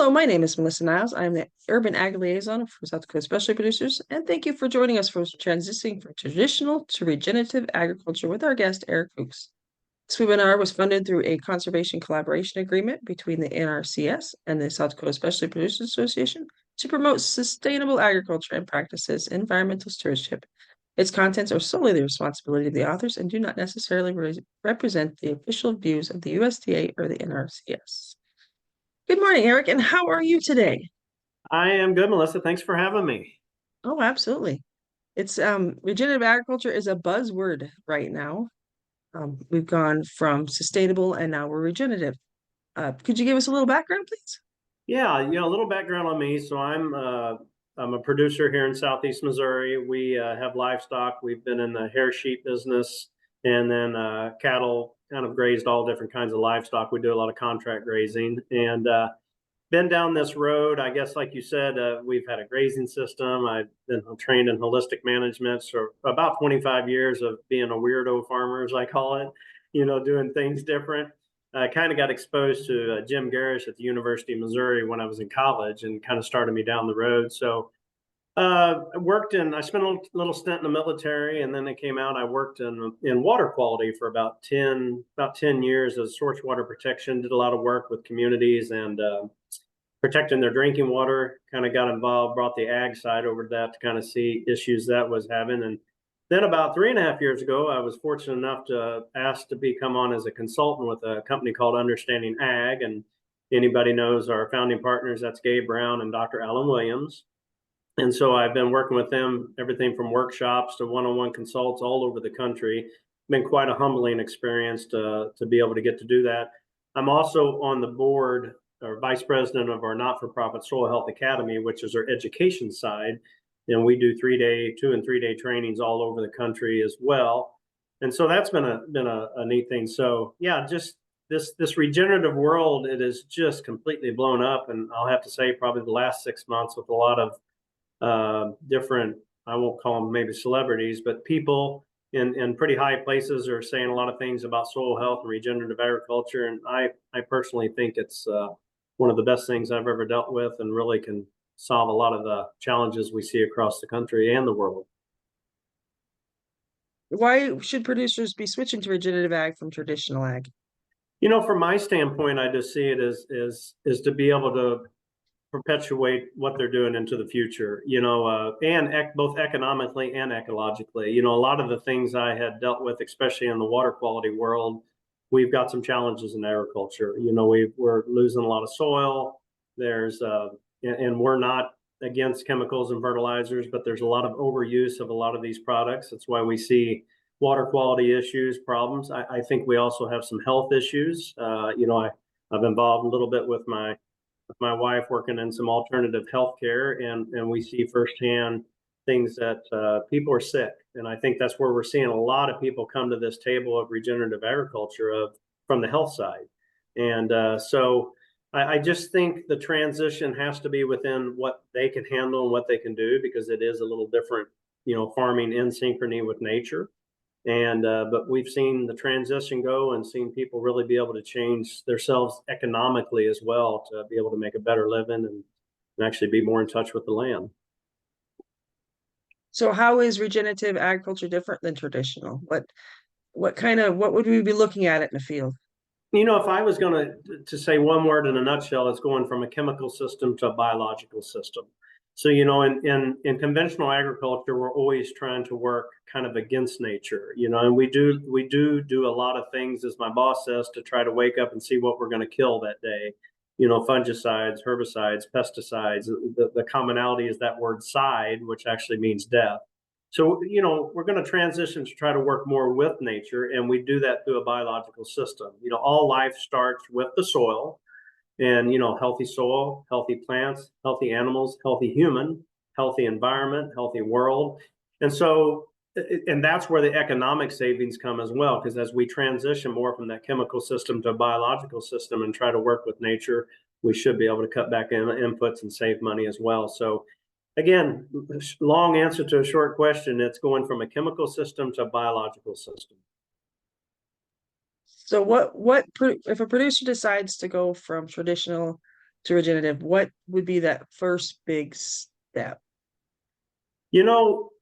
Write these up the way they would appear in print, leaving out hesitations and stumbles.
Hello, my name is Melissa Niles. I am the Urban Ag Liaison for South Dakota Specialty Producers, and thank you for joining us for transitioning from traditional to regenerative agriculture with our guest, Eric Fuchs. This webinar was funded through a conservation collaboration agreement between the NRCS and the South Dakota Specialty Producers Association to promote sustainable agriculture and practices, environmental stewardship. Its contents are solely the responsibility of the authors and do not necessarily represent the official views of the USDA or the NRCS. Good morning, Eric, and how are you today? I am good, Melissa. Thanks for having me. Oh, absolutely. It's regenerative agriculture is a buzzword right now. We've gone from sustainable and now we're regenerative. Could you give us a little background, please? Yeah, a little background on me. So I'm a producer here in Southeast Missouri. We have livestock. We've been in the hair sheep business, and then cattle, kind of grazed all different kinds of livestock. We do a lot of contract grazing, and been down this road. I guess, like you said, we've had a grazing system. I've been trained in holistic management for about 25 years of being a weirdo farmer, as I call it, doing things different. I kind of got exposed to Jim Garish at the University of Missouri when I was in college, and kind of started me down the road. So I spent a little stint in the military, and then I came out. I worked in water quality for about 10 years as source water protection. Did a lot of work with communities and protecting their drinking water. Kind of got involved, brought the ag side over to that to kind of see issues that was having. And then about 3.5 years ago, I was fortunate enough to ask to come on as a consultant with a company called Understanding Ag. And anybody knows our founding partners, that's Gabe Brown and Dr. Alan Williams. And so I've been working with them, everything from workshops to one-on-one consults all over the country. Been quite a humbling experience to be able to get to do that. I'm also on the board or vice president of our not-for-profit Soil Health Academy, which is our education side. And we do 2 and 3 day trainings all over the country as well. And so that's been a neat thing. So yeah, just this regenerative world, it is just completely blown up. And I'll have to say probably the last 6 months with a lot of different, I won't call them maybe celebrities, but people in pretty high places are saying a lot of things about soil health and regenerative agriculture. And I personally think it's one of the best things I've ever dealt with, and really can solve a lot of the challenges we see across the country and the world. Why should producers be switching to regenerative ag from traditional ag? From my standpoint, I just see it as to be able to perpetuate what they're doing into the future, and both economically and ecologically. A lot of the things I had dealt with, especially in the water quality world, we've got some challenges in agriculture. We're losing a lot of soil. And we're not against chemicals and fertilizers, but there's a lot of overuse of a lot of these products. That's why we see water quality issues, problems. I think we also have some health issues. I've involved a little bit with my wife working in some alternative healthcare, and we see firsthand things that people are sick. And I think that's where we're seeing a lot of people come to this table of regenerative agriculture from the health side. And so I just think the transition has to be within what they can handle and what they can do, because it is a little different, farming in synchrony with nature. And but we've seen the transition go and seen people really be able to change themselves economically as well, to be able to make a better living and actually be more in touch with the land. So how is regenerative agriculture different than traditional? What would we be looking at it in the field? If I was going to say one word in a nutshell, it's going from a chemical system to a biological system. So, in conventional agriculture, we're always trying to work kind of against nature, and we do a lot of things, as my boss says, to try to wake up and see what we're going to kill that day. Fungicides, herbicides, pesticides. The commonality is that word "side," which actually means death. So, we're going to transition to try to work more with nature, and we do that through a biological system. All life starts with the soil, and, healthy soil, healthy plants, healthy animals, healthy human, healthy environment, healthy world. And so, and that's where the economic savings come as well, because as we transition more from that chemical system to a biological system and try to work with nature, we should be able to cut back in inputs and save money as well. So, again, long answer to a short question. It's going from a chemical system to a biological system. So what if a producer decides to go from traditional to regenerative, what would be that first big step?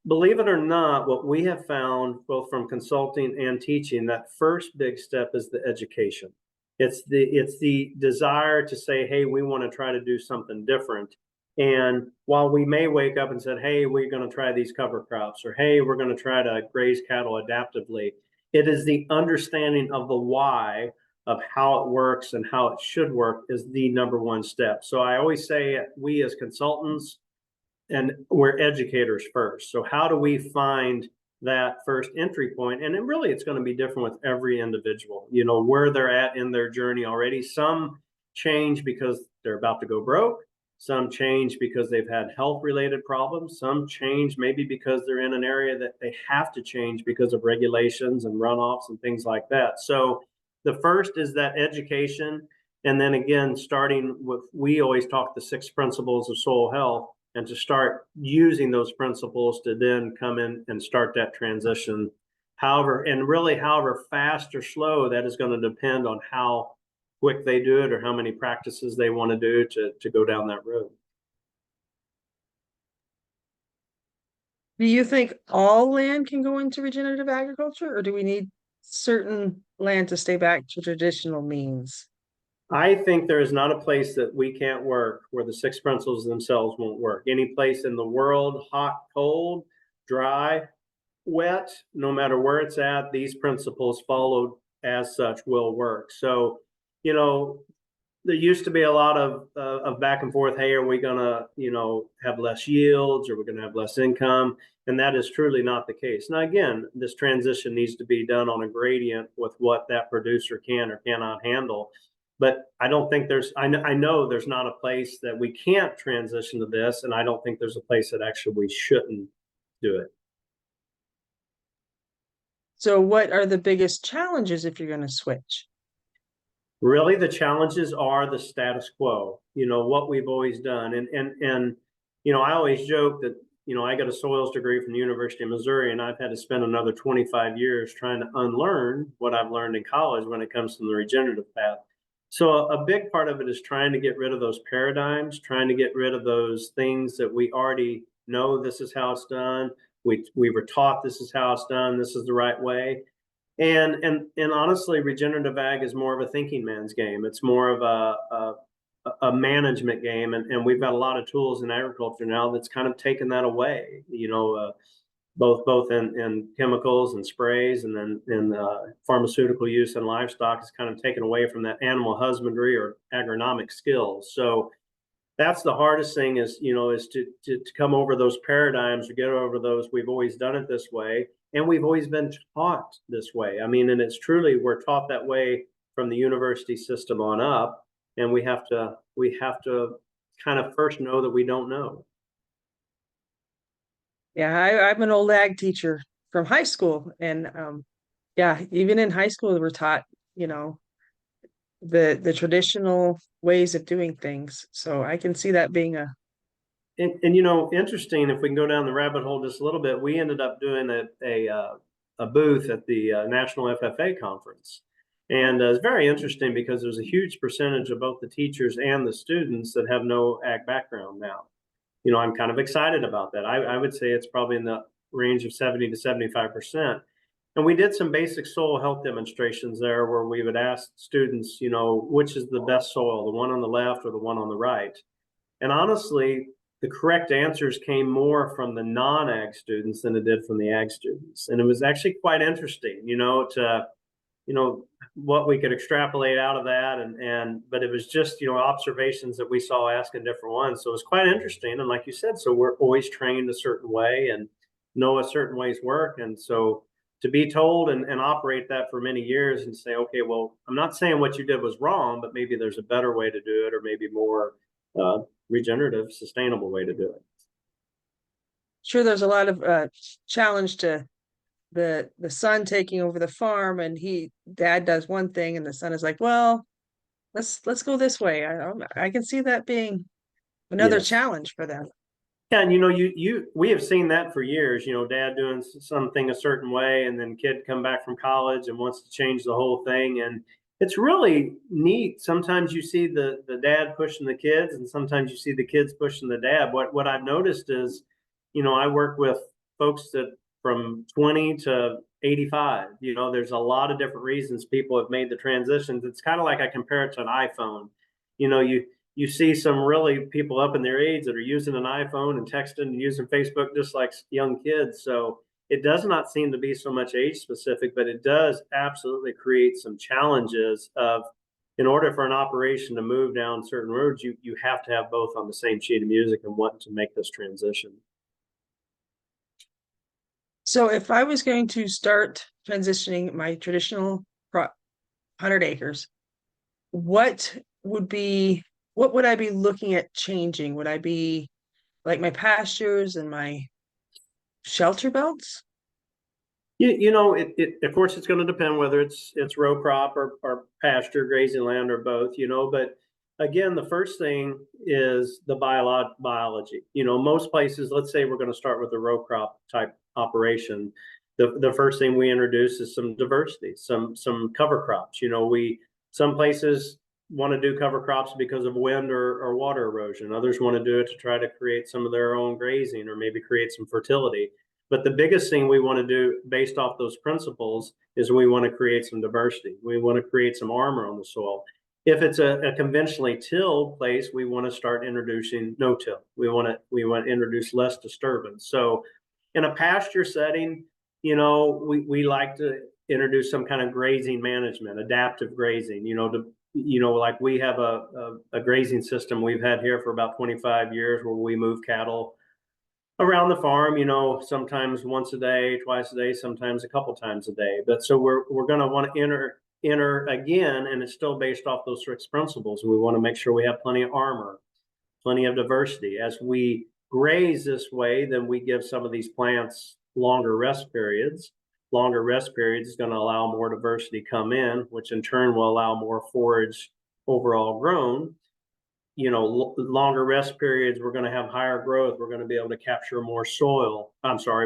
Believe it or not, what we have found both from consulting and teaching, that first big step is the education. It's the desire to say, hey, we want to try to do something different. And while we may wake up and said, hey, we're going to try these cover crops, or hey, we're going to try to graze cattle adaptively, it is the understanding of the why of how it works and how it should work is the number one step. So I always say we as consultants, and we're educators first. So how do we find that first entry point? And it's going to be different with every individual, where they're at in their journey already. Some change because they're about to go broke. Some change because they've had health related problems. Some change maybe because they're in an area that they have to change because of regulations and runoffs and things like that. So the first is that education. And then again, starting with, we always talk the 6 principles of soil health, and to start using those principles to then come in and start that transition. However fast or slow, that is going to depend on how quick they do it or how many practices they want to do to go down that road. Do you think all land can go into regenerative agriculture, or do we need certain land to stay back to traditional means? I think there is not a place that we can't work where the 6 principles themselves won't work. Any place in the world, hot, cold, dry, wet, no matter where it's at, these principles followed as such will work. So, there used to be a lot of back and forth. Hey, are we gonna, have less yields, or we're gonna have less income? And that is truly not the case. Now, again, this transition needs to be done on a gradient with what that producer can or cannot handle. But I don't think I know there's not a place that we can't transition to this, and I don't think there's a place that actually we shouldn't do it. So what are the biggest challenges if you're going to switch? Really, the challenges are the status quo, what we've always done. And I always joke that, I got a soils degree from the University of Missouri, and I've had to spend another 25 years trying to unlearn what I've learned in college when it comes to the regenerative path. So a big part of it is trying to get rid of those paradigms, trying to get rid of those things that we already know this is how it's done. We were taught this is how it's done. This is the right way. And honestly, regenerative ag is more of a thinking man's game. It's more of a management game, and we've got a lot of tools in agriculture now that's kind of taken that away. Both in chemicals and sprays, and then in pharmaceutical use and livestock is kind of taken away from that animal husbandry or agronomic skills. So that's the hardest thing is to come over those paradigms or get over those. We've always done it this way, and we've always been taught this way. I mean, and it's truly, we're taught that way from the university system on up, and we have to kind of first know that we don't know. Yeah, I'm an old ag teacher from high school, and yeah, even in high school, we're taught, the traditional ways of doing things. So I can see that being And interesting, if we can go down the rabbit hole just a little bit, we ended up doing a booth at the National FFA conference. And it's very interesting because there's a huge percentage of both the teachers and the students that have no ag background now. I'm kind of excited about that. I would say it's probably in the range of 70 to 75%. And we did some basic soil health demonstrations there where we would ask students, which is the best soil, the one on the left or the one on the right? And honestly, the correct answers came more from the non-ag students than it did from the ag students. And it was actually quite interesting, what we could extrapolate out of that. But it was just, observations that we saw asking different ones. So it was quite interesting. And like you said, so we're always trained a certain way and know a certain ways work. And so to be told and operate that for many years and say, okay, well, I'm not saying what you did was wrong, but maybe there's a better way to do it, or maybe more regenerative, sustainable way to do it. sure there's a lot of challenge to the son taking over the farm, and dad does one thing and the son is like, well, let's go this way. I can see that being another Yes. challenge for them. Yeah, and we have seen that for years. Dad doing something a certain way, and then kid come back from college and wants to change the whole thing. And it's really neat. Sometimes you see the dad pushing the kids, and sometimes you see the kids pushing the dad. What I've noticed is, I work with folks that from 20 to 85. There's a lot of different reasons people have made the transitions. It's kind of like I compare it to an iPhone. You see some really people up in their age that are using an iPhone and texting and using Facebook just like young kids. So it does not seem to be so much age specific, but it does absolutely create some challenges of, in order for an operation to move down certain roads, you have to have both on the same sheet of music and want to make this transition. So if I was going to start transitioning my traditional 100 acres, what would I be looking at changing? Would I be like my pastures and my shelter belts? Of course, it's going to depend whether it's row crop or pasture, grazing land, or both. But again, the first thing is the biology. Most places, let's say we're going to start with a row crop type operation. The first thing we introduce is some diversity, some cover crops. Some places want to do cover crops because of wind or water erosion. Others want to do it to try to create some of their own grazing or maybe create some fertility. But the biggest thing we want to do based off those principles is we want to create some diversity. We want to create some armor on the soil. If it's a conventionally tilled place, we want to start introducing no-till. We want to introduce less disturbance. So in a pasture setting, we like to introduce some kind of grazing management, adaptive grazing, like we have a grazing system we've had here for about 25 years where we move cattle around the farm, sometimes once a day, twice a day, sometimes a couple times a day. But so we're going to want to enter again, and it's still based off those strict principles. We want to make sure we have plenty of armor, plenty of diversity. As we graze this way, then we give some of these plants longer rest periods. Longer rest periods is going to allow more diversity come in, which in turn will allow more forage overall grown. Longer rest periods, we're going to have higher growth. We're going to be able to capture more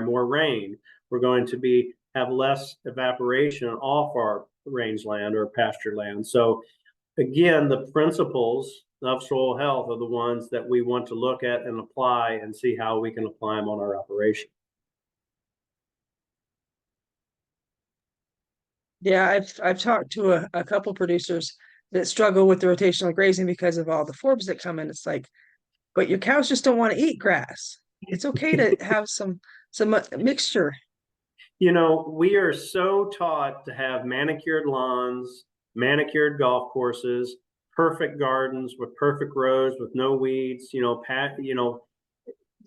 more rain. We're going to have less evaporation off our rangeland or pasture land. So again, the principles of soil health are the ones that we want to look at and apply and see how we can apply them on our operation. Yeah, I've talked to a couple producers that struggle with the rotational grazing because of all the forbs that come in. It's like, but your cows just don't want to eat grass. It's okay to have some mixture. We are so taught to have manicured lawns, manicured golf courses, perfect gardens with perfect rows with no weeds.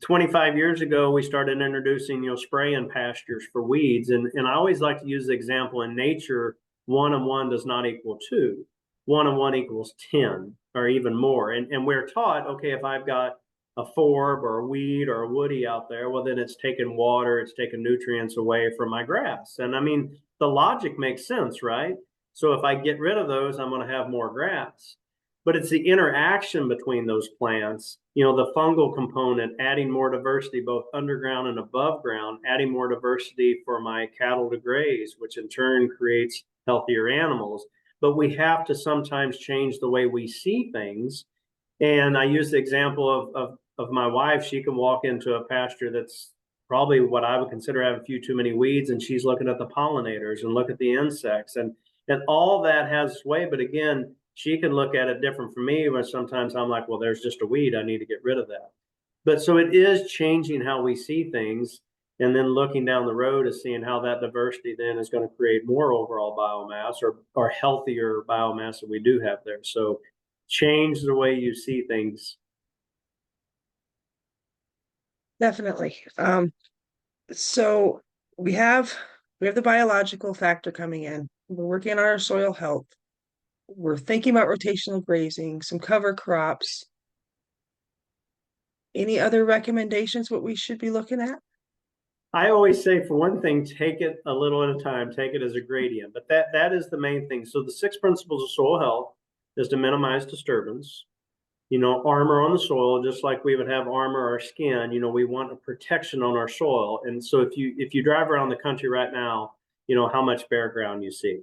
25 years ago, we started introducing, spraying pastures for weeds. And I always like to use the example in nature, 1 and 1 does not equal 2. 1 and 1 equals 10 or even more. And we're taught, okay, if I've got a forb or a weed or a woody out there, well, then it's taking water, it's taking nutrients away from my grass. And I mean, the logic makes sense, right? So if I get rid of those, I'm going to have more grass. But it's the interaction between those plants, the fungal component, adding more diversity both underground and above ground, adding more diversity for my cattle to graze, which in turn creates healthier animals. But we have to sometimes change the way we see things. And I use the example of my wife. She can walk into a pasture that's probably what I would consider having a few too many weeds, and she's looking at the pollinators and look at the insects, and all that has sway. But again, she can look at it different from me, where sometimes I'm like, well, there's just a weed, I need to get rid of that. But so it is changing how we see things, and then looking down the road is seeing how that diversity then is going to create more overall biomass or healthier biomass that we do have there. So change the way you see things. Definitely. So we have the biological factor coming in. We're working on our soil health. We're thinking about rotational grazing, some cover crops. Any other recommendations what we should be looking at? I always say, for one thing, take it a little at a time, take it as a gradient, but that is the main thing. So the 6 principles of soil health is to minimize disturbance, armor on the soil, just like we would have armor on our skin. We want a protection on our soil. And so if you drive around the country right now, how much bare ground you see.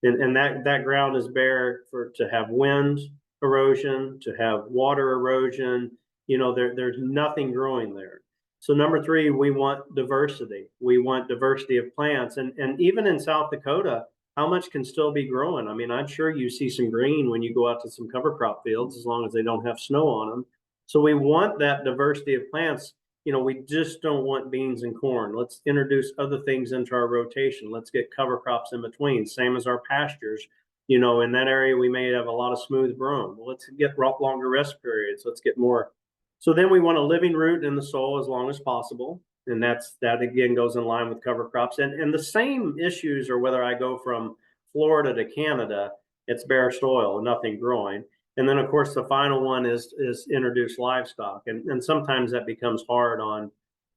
And that ground is bare to have wind erosion, to have water erosion. There's nothing growing there. So number three, we want diversity. We want diversity of plants. And even in South Dakota, how much can still be growing? I mean, I'm sure you see some green when you go out to some cover crop fields, as long as they don't have snow on them. So we want that diversity of plants. We just don't want beans and corn. Let's introduce other things into our rotation. Let's get cover crops in between, same as our pastures. In that area, we may have a lot of smooth brome. Well, let's get longer rest periods. Let's get more. So then we want a living root in the soil as long as possible. And that again goes in line with cover crops. And the same issues are whether I go from Florida to Canada, it's bare soil, nothing growing. And then, of course, the final one is introduce livestock. And sometimes that becomes hard on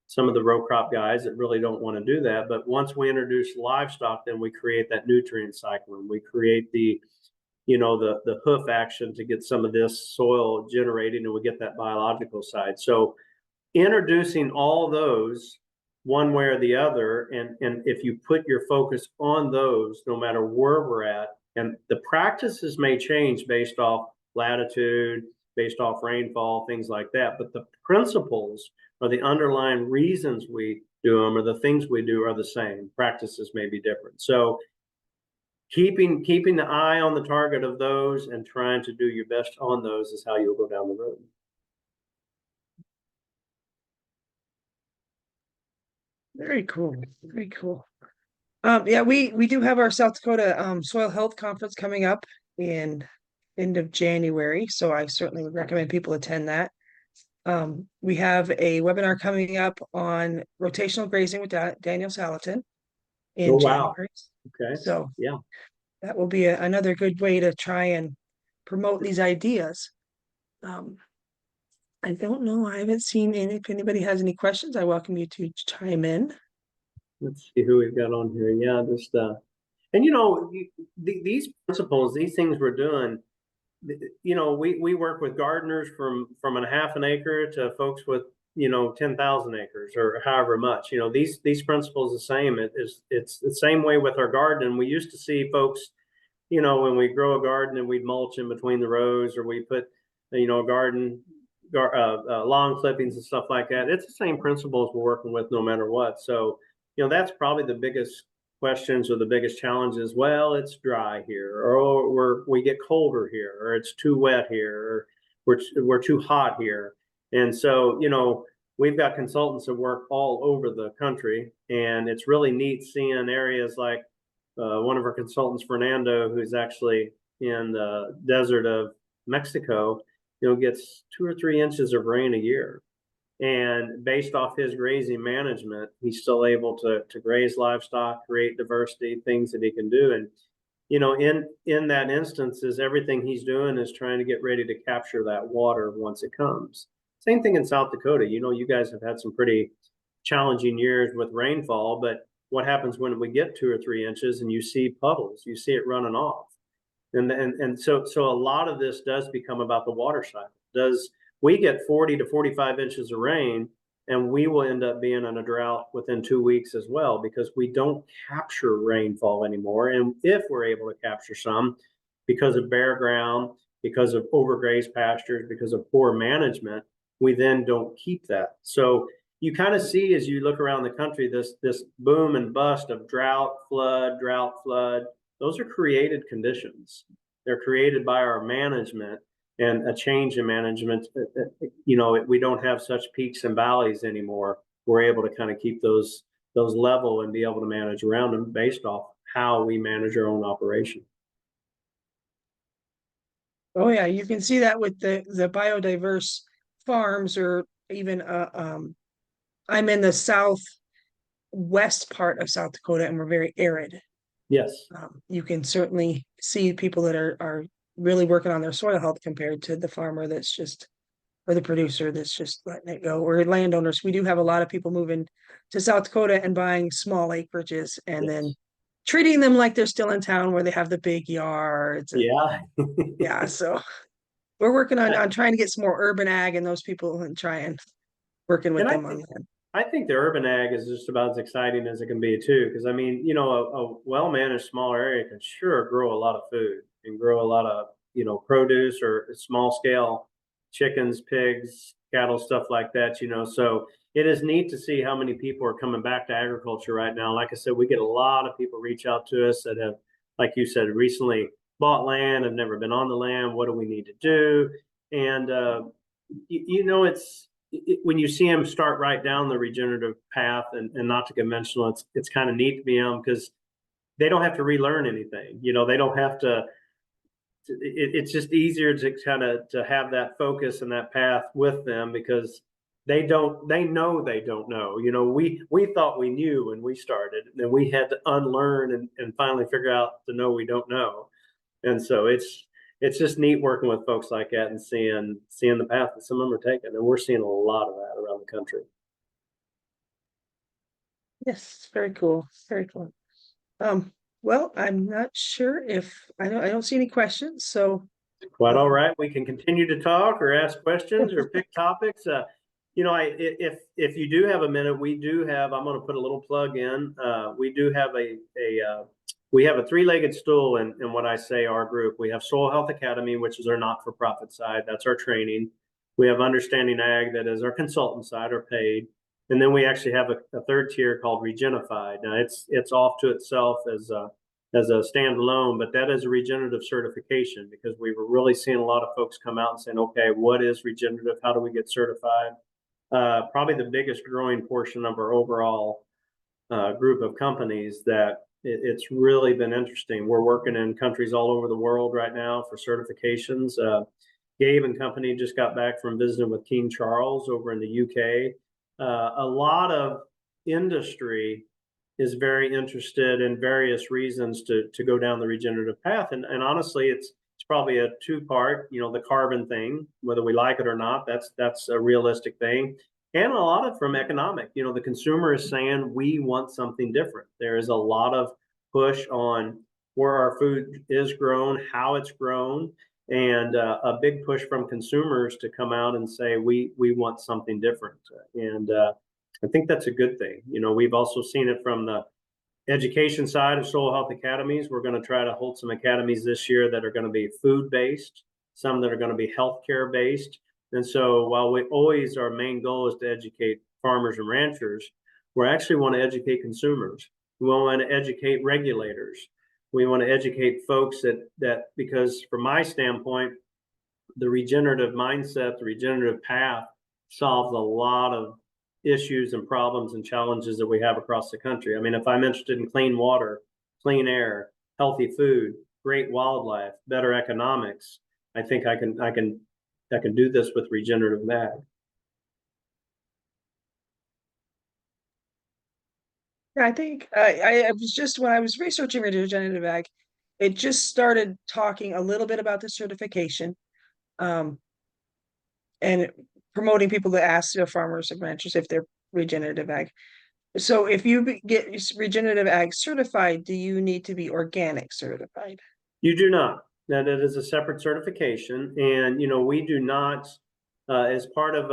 some of the row crop guys that really don't want to do that. But once we introduce livestock, then we create that nutrient cycle, and we create the hoof action to get some of this soil generating, and we get that biological side. So introducing all those one way or the other, and if you put your focus on those, no matter where we're at, and the practices may change based off latitude, based off rainfall, things like that, but the principles or the underlying reasons we do them or the things we do are the same. Practices may be different. So keeping the eye on the target of those and trying to do your best on those is how you'll go down the road. Very cool. Very cool. Yeah, we do have our South Dakota Soil Health Conference coming up in end of January, so I certainly would recommend people attend that. We have a webinar coming up on rotational grazing with Daniel Salatin in January. Okay. So yeah, that will be another good way to try and promote these ideas. I don't know. I haven't seen any. If anybody has any questions, I welcome you to chime in. Let's see who we've got on here. Yeah, just and these principles, these things we're doing. We work with gardeners from a half an acre to folks with 10,000 acres or however much. These principles the same. It's the same way with our garden. We used to see folks, when we grow a garden and we'd mulch in between the rows, or we put lawn clippings and stuff like that. It's the same principles we're working with no matter what. So that's probably the biggest questions or the biggest challenges. Well, it's dry here, or we get colder here, or it's too wet here, or we're too hot here. And so we've got consultants that work all over the country, and it's really neat seeing areas like one of our consultants, Fernando, who's actually in the desert of Mexico, gets 2 or 3 inches of rain a year. And based off his grazing management, he's still able to graze livestock, create diversity, things that he can do. And, in that instance, is everything he's doing is trying to get ready to capture that water once it comes. Same thing in South Dakota. You guys have had some pretty challenging years with rainfall, but what happens when we get 2 or 3 inches and you see puddles, you see it running off? And so a lot of this does become about the water cycle. We get 40 to 45 inches of rain, and we will end up being in a drought within 2 weeks as well, because we don't capture rainfall anymore. And if we're able to capture some, because of bare ground, because of overgrazed pastures, because of poor management, we then don't keep that. So you kind of see, as you look around the country, this boom and bust of drought, flood. Those are created conditions. They're created by our management and a change in management. We don't have such peaks and valleys anymore. We're able to kind of keep those level and be able to manage around them based off how we manage our own operation. Oh yeah, you can see that with the biodiverse farms, or even I'm in the southwest part of South Dakota, and we're very arid. Yes. You can certainly see people that are really working on their soil health compared to the farmer that's just, or the producer that's just letting it go, or landowners. We do have a lot of people moving to South Dakota and buying small acreages and then treating them like they're still in town where they have the big yards. Yeah. So we're working on trying to get some more urban ag and those people and trying working with them on that. I think the urban ag is just about as exciting as it can be too, because I mean, a well-managed small area can sure grow a lot of food and grow a lot of, produce or small scale chickens, pigs, cattle, stuff like that, So it is neat to see how many people are coming back to agriculture right now. Like I said, we get a lot of people reach out to us that have, like you said, recently bought land, have never been on the land. What do we need to do? And it's when you see them start right down the regenerative path and not to conventional, it's kind of neat to be on because they don't have to relearn anything. They don't have to. It's just easier to kind of to have that focus and that path with them because they know they don't know. We thought we knew when we started, and we had to unlearn and finally figure out to know we don't know. And so it's just neat working with folks like that and seeing the path that some of them are taking, and we're seeing a lot of that around the country. Yes, very cool. Very cool. Well, I'm not sure if I don't see any questions, so Quite all right. We can continue to talk or ask questions or pick topics. If you do have a minute, we do have. I'm going to put a little plug in. We do have we have a three-legged stool in what I say our group. We have Soil Health Academy, which is our not-for-profit side. That's our training. We have Understanding Ag, that is our consultant side, or paid. And then we actually have a third tier called Regenerative. Now it's off to itself as a standalone, but that is a regenerative certification because we were really seeing a lot of folks come out and saying, okay, what is regenerative? How do we get certified? Probably the biggest growing portion of our overall group of companies that it's really been interesting. We're working in countries all over the world right now for certifications. Gabe and company just got back from visiting with King Charles over in the UK. A lot of industry is very interested in various reasons to go down the regenerative path. And honestly, it's probably a two-part, the carbon thing, whether we like it or not, that's a realistic thing. And a lot of from economic, the consumer is saying we want something different. There is a lot of push on where our food is grown, how it's grown, and a big push from consumers to come out and say we want something different. And I think that's a good thing. We've also seen it from the education side of Soil Health Academies. We're going to try to hold some academies this year that are going to be food-based, some that are going to be healthcare-based. And so while we always, our main goal is to educate farmers and ranchers, we actually want to educate consumers. We want to educate regulators. We want to educate folks that because from my standpoint, the regenerative mindset, the regenerative path solves a lot of issues and problems and challenges that we have across the country. I mean, if I'm interested in clean water, clean air, healthy food, great wildlife, better economics, I think I can do this with regenerative ag. Yeah, I think I was just when I was researching regenerative ag, it just started talking a little bit about the certification, and promoting people to ask their farmers and ranchers if they're regenerative ag. So if you get regenerative ag certified, do you need to be organic certified? You do not. That it is a separate certification, and we do not. As part of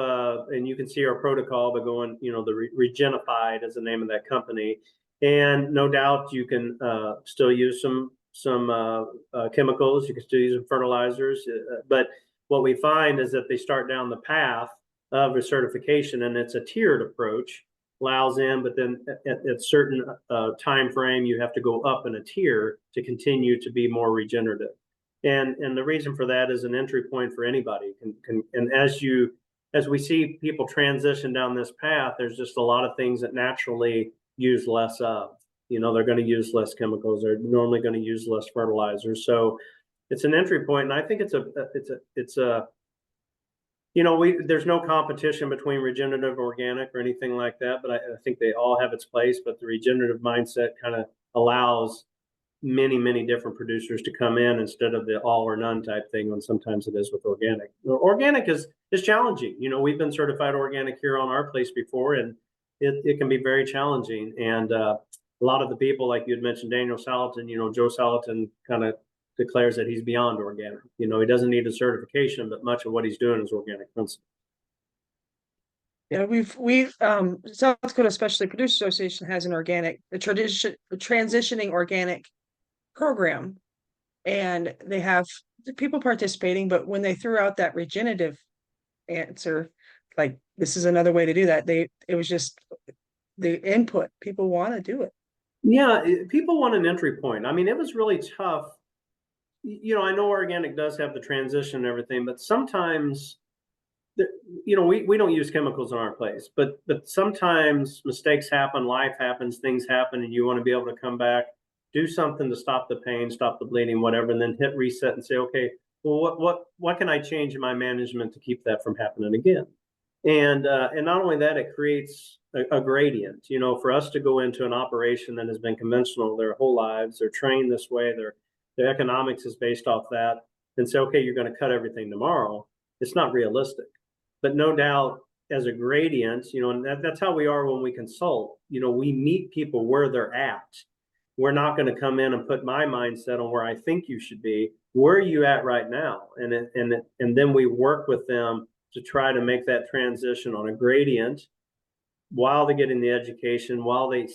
and you can see our protocol by going, the Regenerative is the name of that company, and no doubt you can still use some chemicals. You can still use some fertilizers, but what we find is that they start down the path of a certification, and it's a tiered approach. Allows in, but then at certain time frame, you have to go up in a tier to continue to be more regenerative. And the reason for that is an entry point for anybody. And as we see people transition down this path, there's just a lot of things that naturally use less of. They're going to use less chemicals. They're normally going to use less fertilizers. So it's an entry point, and I think it's a there's no competition between regenerative, organic, or anything like that. But I think they all have its place. But the regenerative mindset kind of allows many different producers to come in instead of the all or none type thing when sometimes it is with organic. Organic is challenging. We've been certified organic here on our place before, and it can be very challenging. And a lot of the people, like you had mentioned, Daniel Salatin, Joe Salatin kind of declares that he's beyond organic. He doesn't need a certification, but much of what he's doing is organic principle. Yeah, we've South Dakota Specialty Producers Association has a transitioning organic program, and they have people participating, but when they threw out that regenerative answer, like this is another way to do that, it was just the input. People want to do it. Yeah, people want an entry point. I mean, it was really tough. I know organic does have the transition and everything, but sometimes we don't use chemicals in our place, but sometimes mistakes happen, life happens, things happen, and you want to be able to come back, do something to stop the pain, stop the bleeding, whatever, and then hit reset and say, okay, well, what can I change in my management to keep that from happening again? And not only that, it creates a gradient. For us to go into an operation that has been conventional their whole lives, they're trained this way, their economics is based off that, and say, okay, you're going to cut everything tomorrow. It's not realistic. But no doubt, as a gradient, and that's how we are when we consult. We meet people where they're at. We're not going to come in and put my mindset on where I think you should be. Where are you at right now? And then we work with them to try to make that transition on a gradient while they're getting the education, while they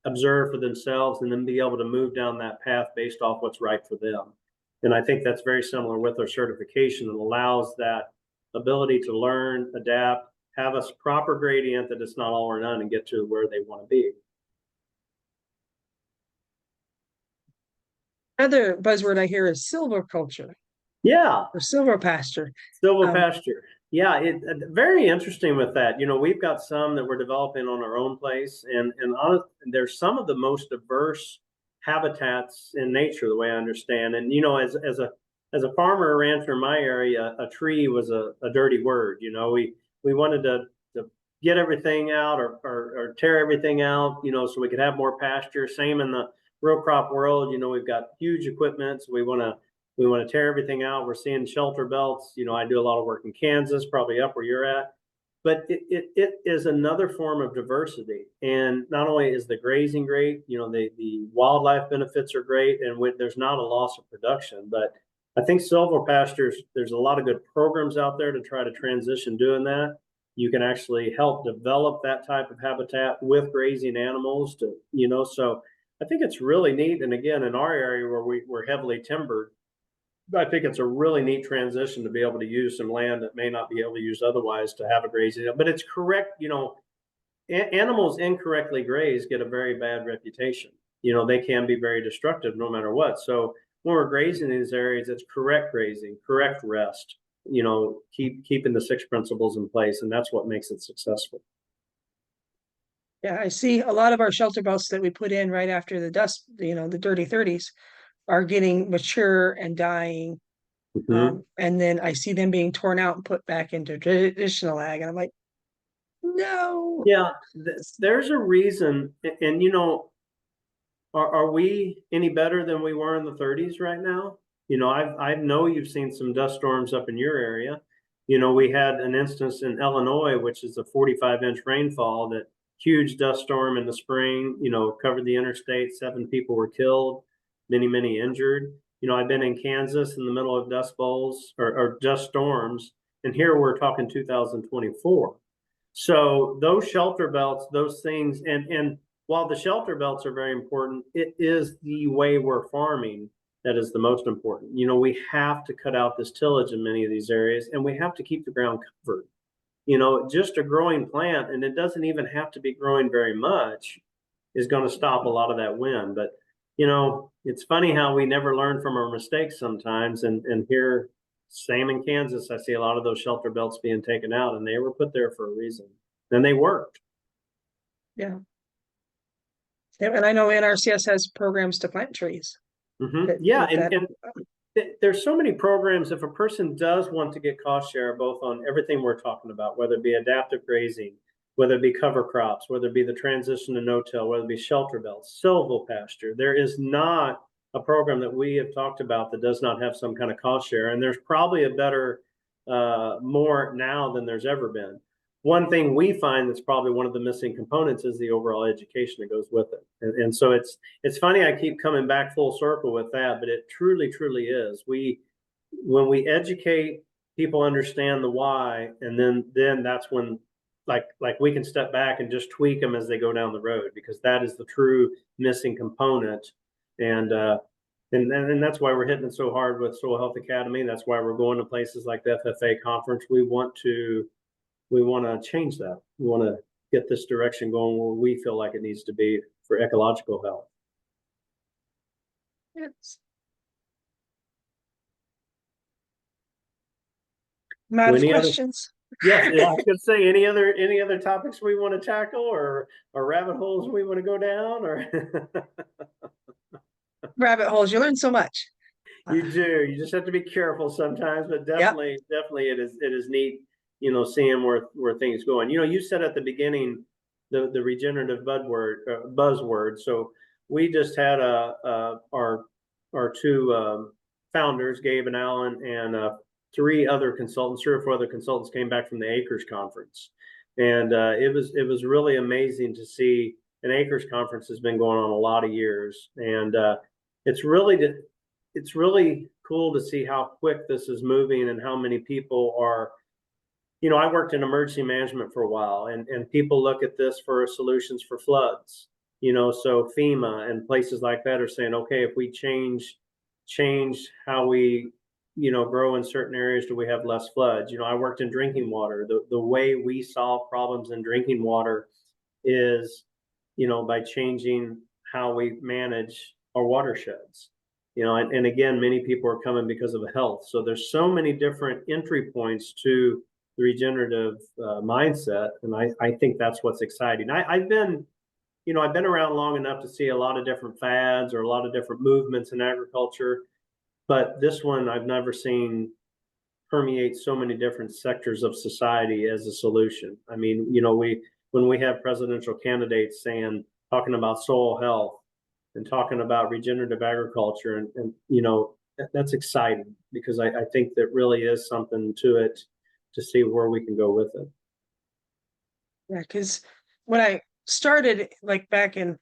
observe for themselves, and then be able to move down that path based off what's right for them. And I think that's very similar with our certification. It allows that ability to learn, adapt, have a proper gradient that it's not all or none, and get to where they want to be. Another buzzword I hear is silviculture. Yeah. Or silver pasture. Silvopasture. Yeah, very interesting with that. We've got some that we're developing on our own place, and there's some of the most diverse habitats in nature, the way I understand. And as a farmer, a rancher in my area, a tree was a dirty word. We wanted to get everything out or tear everything out, so we could have more pasture. Same in the row crop world. We've got huge equipment, so we want to tear everything out. We're seeing shelter belts. I do a lot of work in Kansas, probably up where you're at. But it is another form of diversity. And not only is the grazing great, the wildlife benefits are great, and there's not a loss of production. But I think silvopastures, there's a lot of good programs out there to try to transition doing that. You can actually help develop that type of habitat with grazing animals so I think it's really neat. And again, in our area where we're heavily timbered, I think it's a really neat transition to be able to use some land that may not be able to use otherwise to have a grazing. But it's correct, animals incorrectly grazed get a very bad reputation. They can be very destructive no matter what. So when we're grazing in these areas, it's correct grazing, correct rest, keeping the 6 principles in place, and that's what makes it successful. Yeah, I see a lot of our shelter belts that we put in right after the dust, the dirty 30s, are getting mature and dying. And then I see them being torn out and put back into traditional ag. And I'm like, no. Yeah, there's a reason. And, are we any better than we were in the 30s right now? I know you've seen some dust storms up in your area. We had an instance in Illinois, which is a 45-inch rainfall, that huge dust storm in the spring, covered the interstate. 7 people were killed, many injured. I've been in Kansas in the middle of dust bowls or dust storms, and here we're talking 2024. So those shelter belts, those things, and while the shelter belts are very important, it is the way we're farming that is the most important. We have to cut out this tillage in many of these areas, and we have to keep the ground covered. Just a growing plant, and it doesn't even have to be growing very much, is going to stop a lot of that wind. But it's funny how we never learn from our mistakes sometimes. And here, same in Kansas, I see a lot of those shelter belts being taken out, and they were put there for a reason, and they worked. Yeah. And I know NRCS has programs to plant trees. Yeah, and there's so many programs. If a person does want to get cost share both on everything we're talking about, whether it be adaptive grazing, whether it be cover crops, whether it be the transition to no-till, whether it be shelter belts, silvopasture, there is not a program that we have talked about that does not have some kind of cost share. And there's probably a better, more now than there's ever been. One thing we find that's probably one of the missing components is the overall education that goes with it. And so it's funny, I keep coming back full circle with that, but it truly is. When we educate, people understand the why, and then that's when like we can step back and just tweak them as they go down the road, because that is the true missing component. And that's why we're hitting it so hard with Soil Health Academy. That's why we're going to places like the FFA conference. We want to change that. We want to get this direction going where we feel like it needs to be for ecological health. Yes. I'm out of questions. Yes, I was going to say, any other topics we want to tackle, or rabbit holes we want to go down, or Rabbit holes. You learn so much. You do. You just have to be careful sometimes, but definitely it is neat, seeing where things going. You said at the beginning the regenerative buzzword. So we just had our two founders, Gabe and Alan, and three or four other consultants came back from the Acres Conference, and it was really amazing to see. An Acres Conference has been going on a lot of years, and it's really cool to see how quick this is moving and how many people are. I worked in emergency management for a while, and people look at this for solutions for floods. So FEMA and places like that are saying, okay, if we change how we grow in certain areas, do we have less floods? I worked in drinking water. The way we solve problems in drinking water is by changing how we manage our watersheds. And again, many people are coming because of health. So there's so many different entry points to the regenerative mindset, and I think that's what's exciting. I've been around long enough to see a lot of different fads or a lot of different movements in agriculture, but this one I've never seen permeate so many different sectors of society as a solution. I mean, when we have presidential candidates talking about soil health and talking about regenerative agriculture, and that's exciting, because I think that really is something to it, to see where we can go with it. Yeah, because when I started, like back in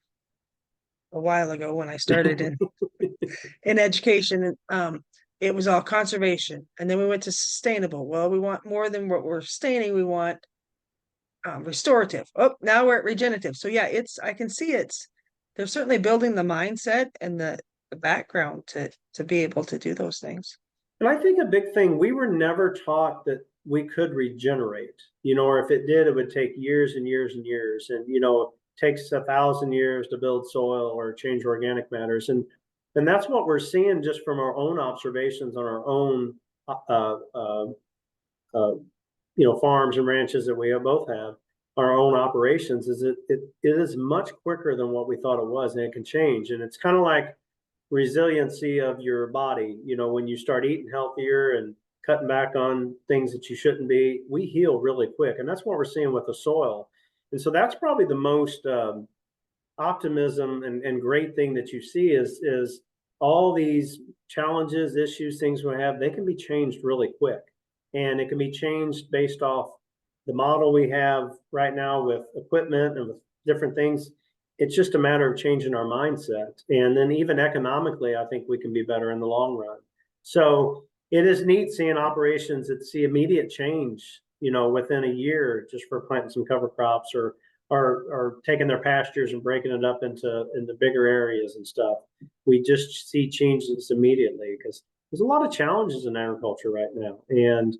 a while ago, when I started in education, it was all conservation, and then we went to sustainable. Well, we want more than what we're sustaining. We want restorative. Oh, now we're at regenerative. So yeah, I can see they're certainly building the mindset and the background to be able to do those things. And I think a big thing, we were never taught that we could regenerate, or if it did, it would take years and years and years. And, it takes 1,000 years to build soil or change organic matters. And that's what we're seeing just from our own observations on our own, farms and ranches that we both have, our own operations, is it is much quicker than what we thought it was, and it can change. And it's kind of like resiliency of your body. When you start eating healthier and cutting back on things that you shouldn't be, we heal really quick. And that's what we're seeing with the soil. And so that's probably the most optimism and great thing that you see is all these challenges, issues, things we have, they can be changed really quick. And it can be changed based off the model we have right now with equipment and with different things. It's just a matter of changing our mindset. And then even economically, I think we can be better in the long run. So it is neat seeing operations that see immediate change, within a year, just for planting some cover crops or taking their pastures and breaking it up into bigger areas and stuff. We just see changes immediately, because there's a lot of challenges in agriculture right now. And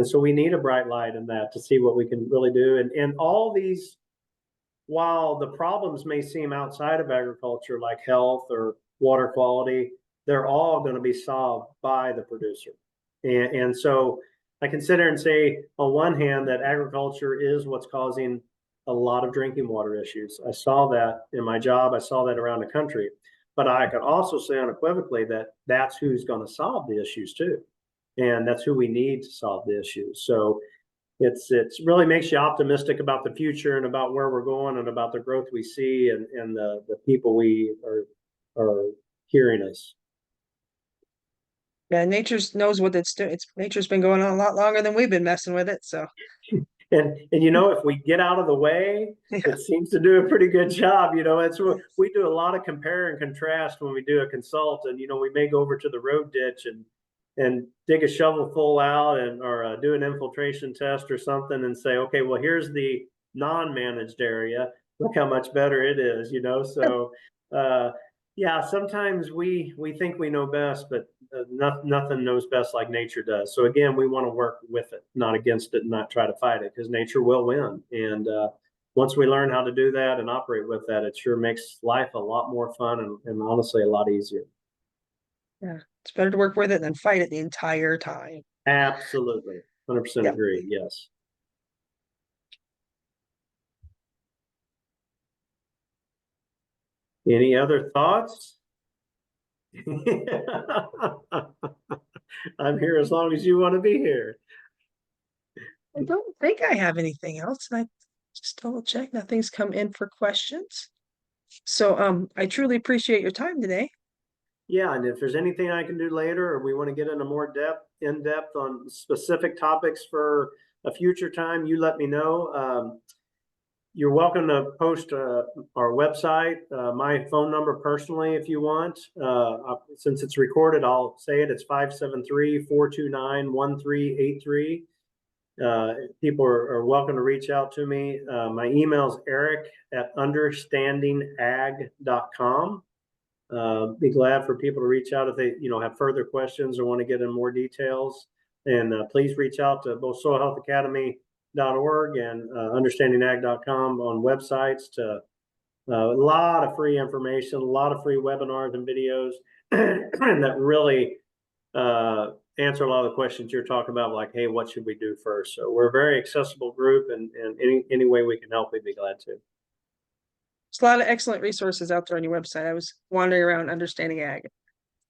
so we need a bright light in that to see what we can really do. And all these, while the problems may seem outside of agriculture, like health or water quality, they're all going to be solved by the producer. And so I consider and say, on one hand, that agriculture is what's causing a lot of drinking water issues. I saw that in my job. I saw that around the country. But I could also say unequivocally that that's who's going to solve the issues too. And that's who we need to solve the issues. So it's really makes you optimistic about the future and about where we're going and about the growth we see and the people we are hearing us. Yeah, nature knows what it's doing. Nature's been going on a lot longer than we've been messing with it. So, and if we get out of the way, it seems to do a pretty good job. It's we do a lot of compare and contrast when we do a consult, and we may go over to the road ditch and and dig a shovel full out or do an infiltration test or something and say, okay, well, here's the non-managed area. Look how much better it is, you know? So, yeah, sometimes we think we know best, but nothing knows best like nature does. So again, we want to work with it, not against it, and not try to fight it, because nature will win. And once we learn how to do that and operate with that, it sure makes life a lot more fun and honestly a lot easier. Yeah, it's better to work with it than fight it the entire time. Absolutely. 100% agree. Yes. Any other thoughts? I'm here as long as you want to be here. I don't think I have anything else. I just double check. Nothing's come in for questions. So I truly appreciate your time today. Yeah, and if there's anything I can do later, or we want to get into more in depth on specific topics for a future time, you let me know. You're welcome to post our website, my phone number personally, if you want. Since it's recorded, I'll say it. It's 573-429-1383. People are welcome to reach out to me. My email is eric@understandingag.com. Be glad for people to reach out if they, have further questions or want to get in more details. And please reach out to both soilhealthacademy.org and understandingag.com on websites to a lot of free information, a lot of free webinars and videos that really answer a lot of the questions you're talking about, like, hey, what should we do first? So we're a very accessible group, and any way we can help, we'd be glad to. There's a lot of excellent resources out there on your website. I was wandering around Understanding Ag.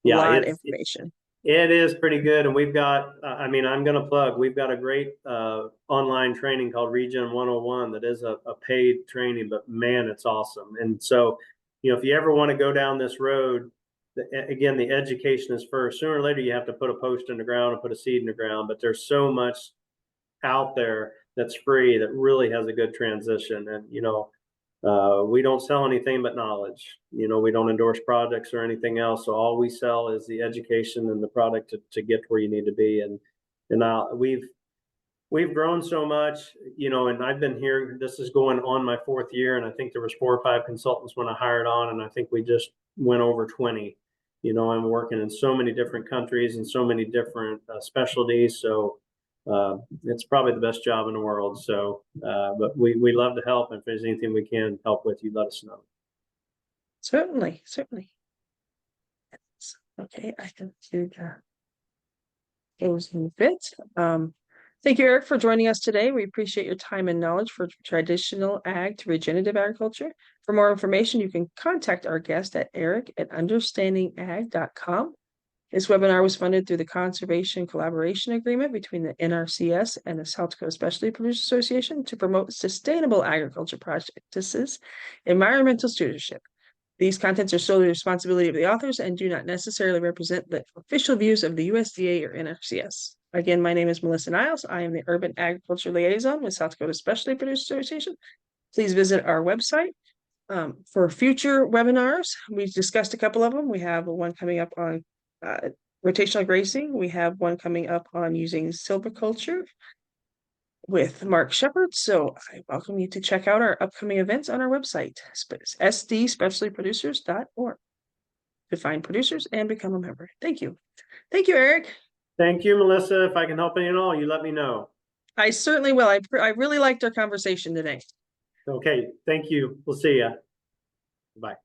A lot of information. It is pretty good. And we've got, I'm going to plug, we've got a great online training called Regen 101 that is a paid training, but man, it's awesome. And so, if you ever want to go down this road, again, the education is first. Sooner or later, you have to put a post in the ground and put a seed in the ground, but there's so much out there that's free that really has a good transition. And, we don't sell anything but knowledge. We don't endorse products or anything else. So all we sell is the education and the product to get where you need to be. And we've grown so much, and I've been here, this is going on my 4th year. And I think there was 4 or 5 consultants when I hired on, and I think we just went over 20. I'm working in so many different countries and so many different specialties. So it's probably the best job in the world. So, but we love to help. And if there's anything we can help with, you let us know. Certainly. Okay, I can do those in bits. Thank you, Eric, for joining us today. We appreciate your time and knowledge for traditional ag to regenerative agriculture. For more information, you can contact our guest at eric@understandingag.com. This webinar was funded through the Conservation Collaboration Agreement between the NRCS and the South Dakota Specialty Producers Association to promote sustainable agriculture practices, environmental stewardship. These contents are solely the responsibility of the authors and do not necessarily represent the official views of the USDA or NRCS. Again, my name is Melissa Niles. I am the Urban Agriculture Liaison with South Dakota Specialty Producers Association. Please visit our website for future webinars. We discussed a couple of them. We have one coming up on rotational grazing. We have one coming up on using silviculture with Mark Shepard. So I welcome you to check out our upcoming events on our website, SDSPA.org, to find producers and become a member. Thank you. Thank you, Eric. Thank you, Melissa. If I can help any at all, you let me know. I certainly will. I really liked our conversation today. Okay. Thank you. We'll see you. Bye.